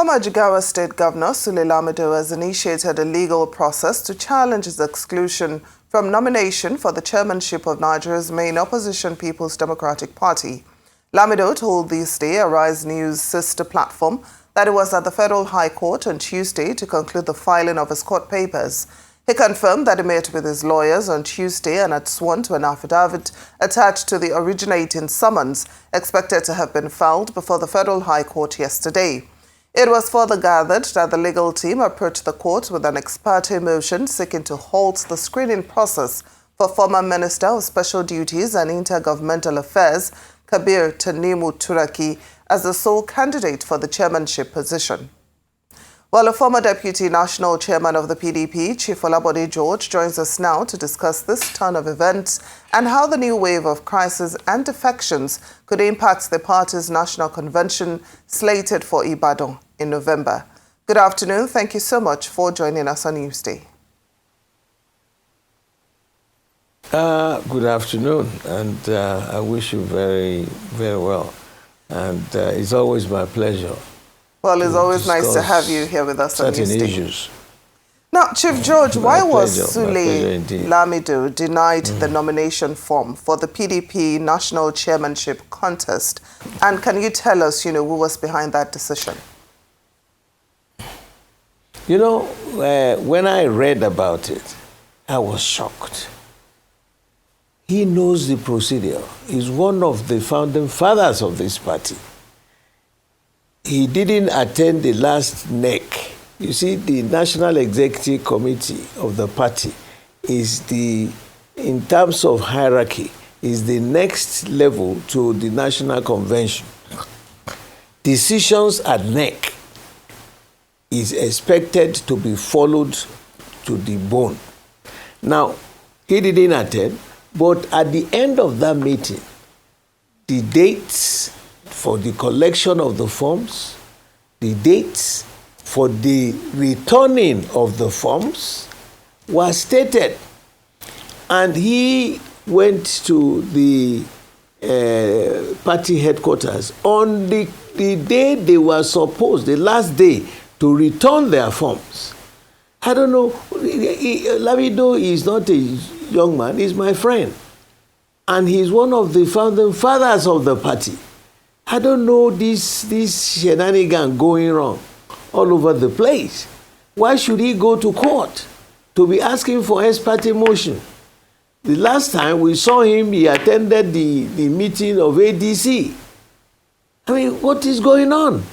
Former Jigawa State Governor Sule Lamido has initiated a legal process to challenge his exclusion from nomination for the chairmanship of Nigeria's main opposition People's Democratic Party. Lamido told this day Arise News sister platform that he was at the Federal High Court on Tuesday to conclude the filing of his court papers. He confirmed that he met with his lawyers on Tuesday and had sworn to an affidavit attached to the originating summons expected to have been filed before the Federal High Court yesterday. It was further gathered that the legal team approached the court with an ex parte motion seeking to halt the screening process for former Minister of Special Duties and Intergovernmental Affairs, Kabir Tanimu Turaki, as the sole candidate for the chairmanship position. While a former Deputy National Chairman of the PDP, Chief Bode George, joins us now to discuss this turn of events and how the new wave of crisis and defections could impact the party's national convention slated for Ibadan in November. Good afternoon. Thank you so much for joining us on Newsday. Good afternoon, and I wish you very, very well. And it's always my pleasure. Well, it's always nice to have you here with us on Newsday. Issues. Now, Chief George, why was Sule Lamido denied the nomination form for the PDP national chairmanship contest? And can you tell us, who was behind that decision? When I read about it, I was shocked. He knows the procedure. He's one of the founding fathers of this party. He didn't attend the last NEC. You see, the National Executive Committee of the party is in terms of hierarchy, is the next level to the National Convention. Decisions at NEC is expected to be followed to the bone. Now, he didn't attend, but at the end of that meeting, the dates for the collection of the forms, the dates for the returning of the forms were stated. And he went to the party headquarters on the day they were supposed, the last day, to return their forms. I don't know, Lamido is not a young man, he's my friend. And he's one of the founding fathers of the party. I don't know this shenanigan going wrong all over the place. Why should he go to court to be asking for ex parte motion? The last time we saw him, he attended the meeting of ADC. I mean, what is going on?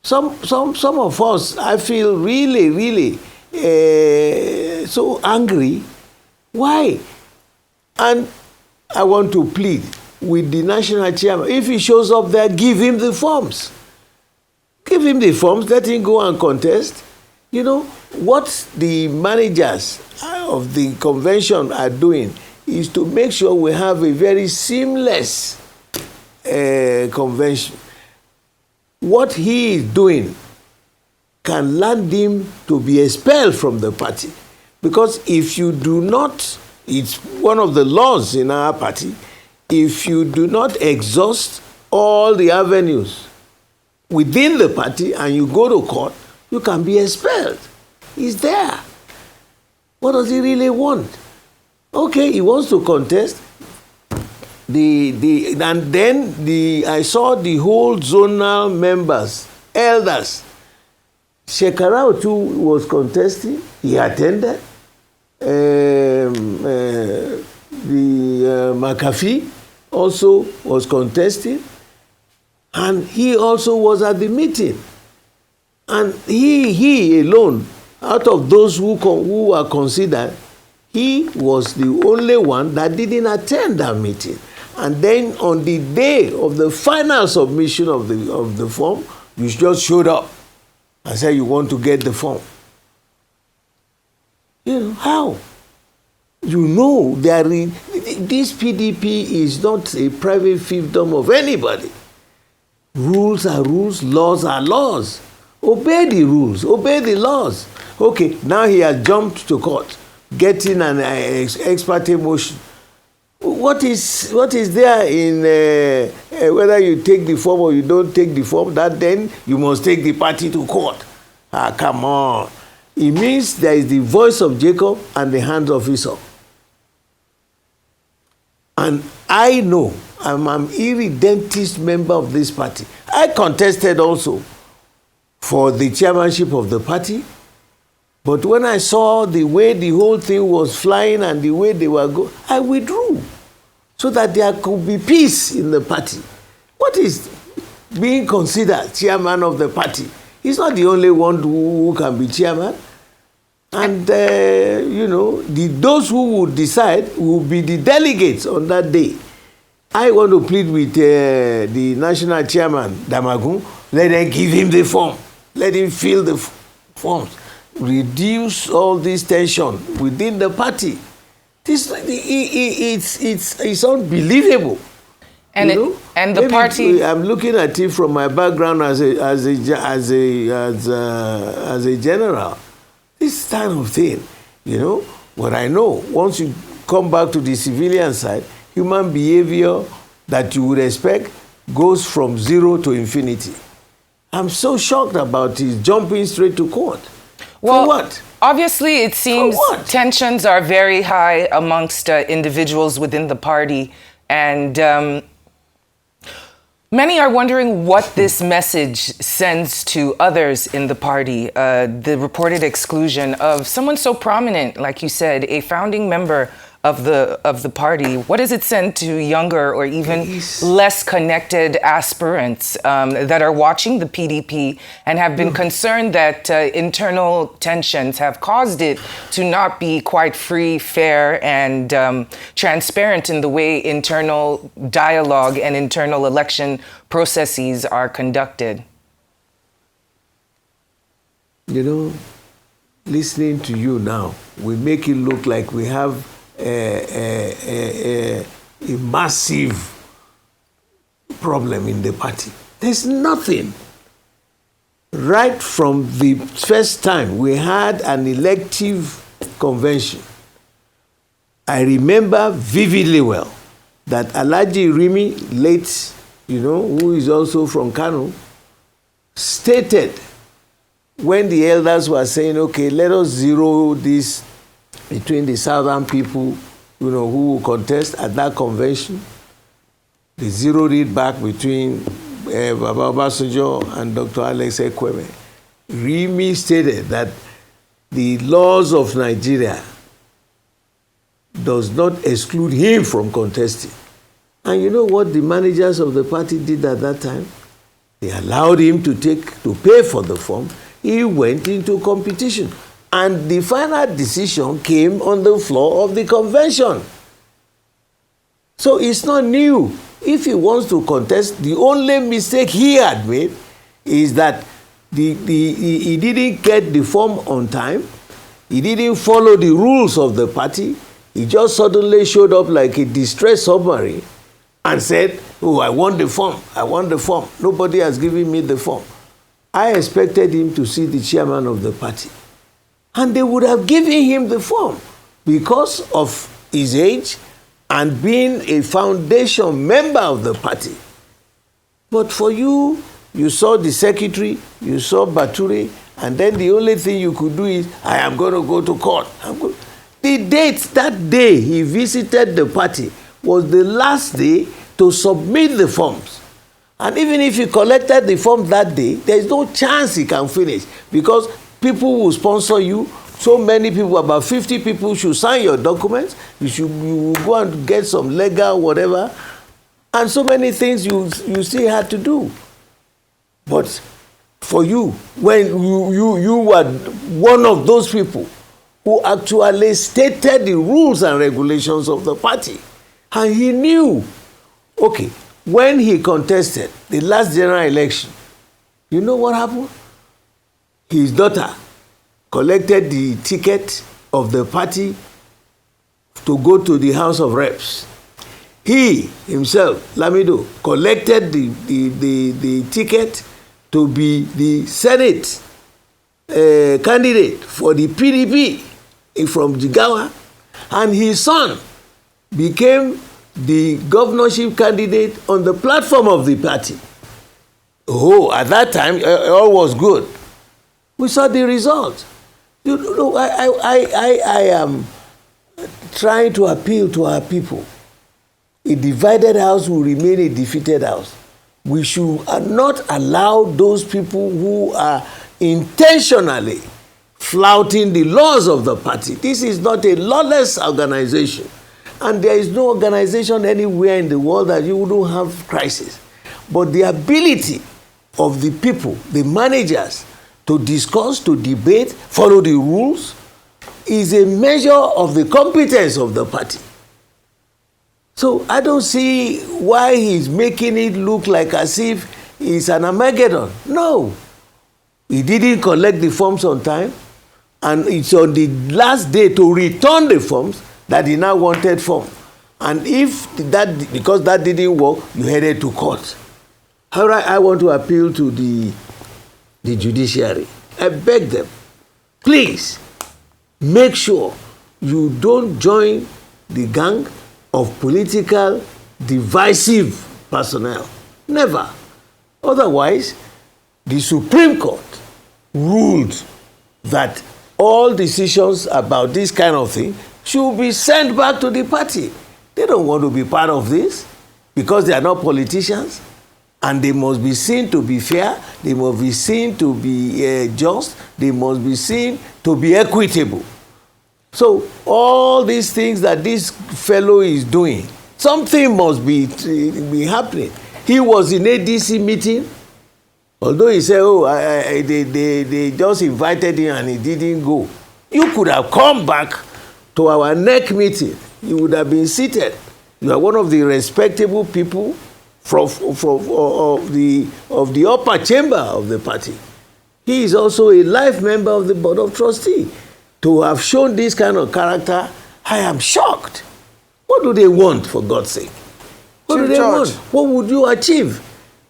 Some of us, I feel really so angry. Why? And I want to plead with the national chairman. If he shows up there, give him the forms. Give him the forms, let him go and contest. What the managers of the convention are doing is to make sure we have a very seamless convention. What he is doing can land him to be expelled from the party. Because if you do not, it's one of the laws in our party, if you do not exhaust all the avenues within the party and you go to court, you can be expelled. He's there. What does he really want? Okay, he wants to contest. And then I saw the whole zonal members, elders. Shekarau too was contesting. He attended. McAfee also was contesting, and he also was at the meeting. And he alone, out of those who were considered, he was the only one that didn't attend that meeting. And then on the day of the final submission of the form, you just showed up and said you want to get the form. How? This PDP is not a private fiefdom of anybody. Rules are rules, laws are laws. Obey the rules, obey the laws. Okay, now he has jumped to court, getting an ex parte motion. What is there in whether you take the form or you don't take the form, that then you must take the party to court. Ah, come on. It means there is the voice of Jacob and the hands of Esau. And I know I'm an irredentist member of this party. I contested also for the chairmanship of the party. But when I saw the way the whole thing was flying and the way they were going, I withdrew so that there could be peace in the party. What is being considered chairman of the party? He's not the only one who can be chairman. And, those who would decide will be the delegates on that day. I want to plead with the national chairman, Damagun, let them give him the form. Let him fill the forms. Reduce all this tension within the party. It's unbelievable. And and the Maybe party. I'm looking at it from my background as a general. This kind of thing, what I know. Once you come back to the civilian side, human behavior that you would expect goes from 0 to infinity. I'm so shocked about his jumping straight to court. Well, for what? Obviously, it seems tensions are very high amongst individuals within the party. And many are wondering what this message sends to others in the party. The reported exclusion of someone so prominent, like you said, a founding member of the party. What does it send to younger or even less connected aspirants that are watching the PDP and have been concerned that internal tensions have caused it to not be quite free, fair, and transparent in the way internal dialogue and internal election processes are conducted? Listening to you now, we make it look like we have a massive problem in the party. There's nothing. Right from the first time we had an elective convention, I remember vividly well that Alhaji Rimi, late, who is also from Kano, stated when the elders were saying, okay, let us zero this between the southern people, who will contest at that convention. They zeroed it back between Baba Obasanjo and Dr. Alex Ekweme. Rimi stated that the laws of Nigeria does not exclude him from contesting. And you know what the managers of the party did at that time? They allowed him to pay for the form. He went into competition. And the final decision came on the floor of the convention. So it's not new. If he wants to contest, the only mistake he had made is that he didn't get the form on time. He didn't follow the rules of the party. He just suddenly showed up like a distressed submarine and said, oh, I want the form. I want the form. Nobody has given me the form. I expected him to see the chairman of the party. And they would have given him the form because of his age and being a foundation member of the party. But for you, you saw the secretary, you saw Bature, and then the only thing you could do is, I am going to go to court. The date, that day he visited the party was the last day to submit the forms. And even if he collected the form that day, there is no chance he can finish because people will sponsor you. So many people, about 50 people should sign your documents. You will go and get some legal whatever. And so many things you still had to do. But for you, when you were one of those people who actually stated the rules and regulations of the party. And he knew, okay, when he contested the last general election, you know what happened? His daughter collected the ticket of the party to go to the House of Reps. He himself, Lamido, collected the ticket to be the Senate candidate for the PDP from Jigawa, and his son became the governorship candidate on the platform of the party. Oh, at that time, all was good. We saw the result. You know, I am trying to appeal to our people. A divided house will remain a defeated house. We should not allow those people who are intentionally flouting the laws of the party. This is not a lawless organization. And there is no organization anywhere in the world that you wouldn't have crisis. But the ability of the people, the managers, to discuss, to debate, follow the rules, is a measure of the competence of the party. So I don't see why he's making it look like as if it's an Armageddon. No. He didn't collect the forms on time, and it's on the last day to return the forms that he now wanted form. And if that, because that didn't work, you headed to court. However, I want to appeal to the judiciary. I beg them, please make sure you don't join the gang of political divisive personnel. Never. Otherwise, the Supreme Court ruled that all decisions about this kind of thing should be sent back to the party. They don't want to be part of this because they are not politicians, and they must be seen to be fair, they must be seen to be just, they must be seen to be equitable. So all these things that this fellow is doing, something must be happening. He was in ADC meeting, although he said, oh, they just invited him and he didn't go. You could have come back to our NEC meeting. You would have been seated. You are one of the respectable people of the upper chamber of the party. He is also a life member of the Board of Trustees. To have shown this kind of character, I am shocked. What do they want, for God's sake? What do they want? What would you achieve?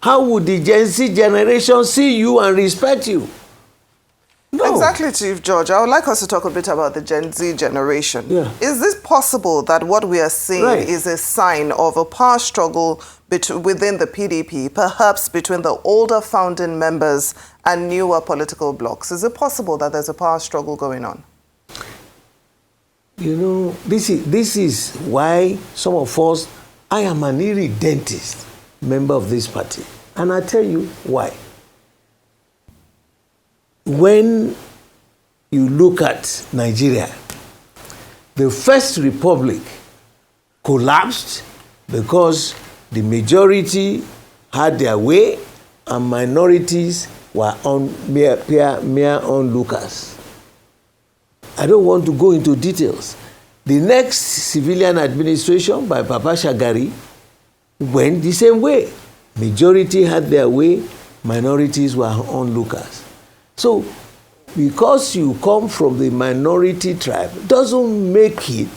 How would the Gen Z generation see you and respect you? No. Exactly, Chief George. I would like us to talk a bit about the Gen Z generation. Yeah. Is this possible that what we are seeing is a sign of a power struggle within the PDP, perhaps between the older founding members and newer political blocs? Is it possible that there's a power struggle going on? You know, this is why some of us, I am an irredentist member of this party. And I tell you why. When you look at Nigeria, the First Republic collapsed because the majority had their way and minorities were mere onlookers. I don't want to go into details. The next civilian administration by Papa Shagari went the same way. Majority had their way, minorities were onlookers. So, because you come from the minority tribe, doesn't make it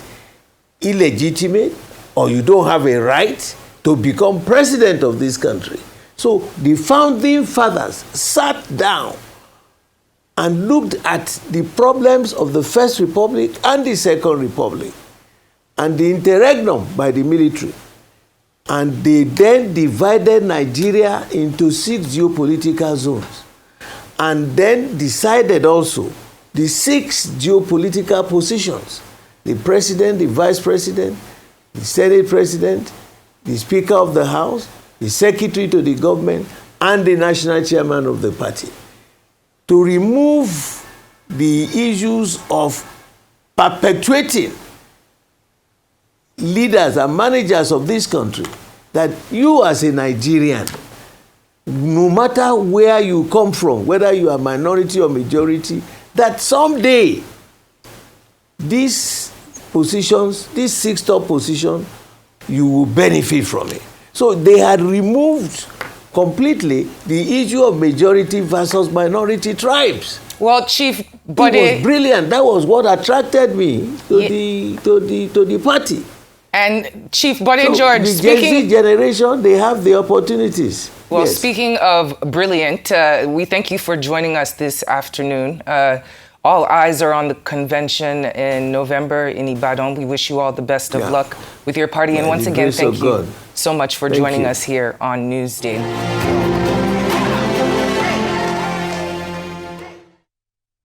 illegitimate or you don't have a right to become president of this country. So, the founding fathers sat down and looked at the problems of the First Republic and the Second Republic and the interregnum by the military. And they then divided Nigeria into 6 geopolitical zones. And then decided also the 6 geopolitical positions: the president, the vice president, the Senate president, the Speaker of the House, the secretary to the government, and the national chairman of the party, to remove the issues of perpetuating leaders and managers of this country, that you as a Nigerian, no matter where you come from, whether you are minority or majority, that someday these positions, these 6 top positions, you will benefit from it. So they had removed completely the issue of majority versus minority tribes. Well, Chief Bode, it was brilliant. That was what attracted me to the party. And Chief Bode, so George, the Gen Z generation, they have the opportunities. Well, yes. Speaking of brilliant, we thank you for joining us this afternoon. all eyes are on the convention in November in Ibadan. We wish you all the best of luck with your party. And once again, thank you so much for joining us here on Newsday.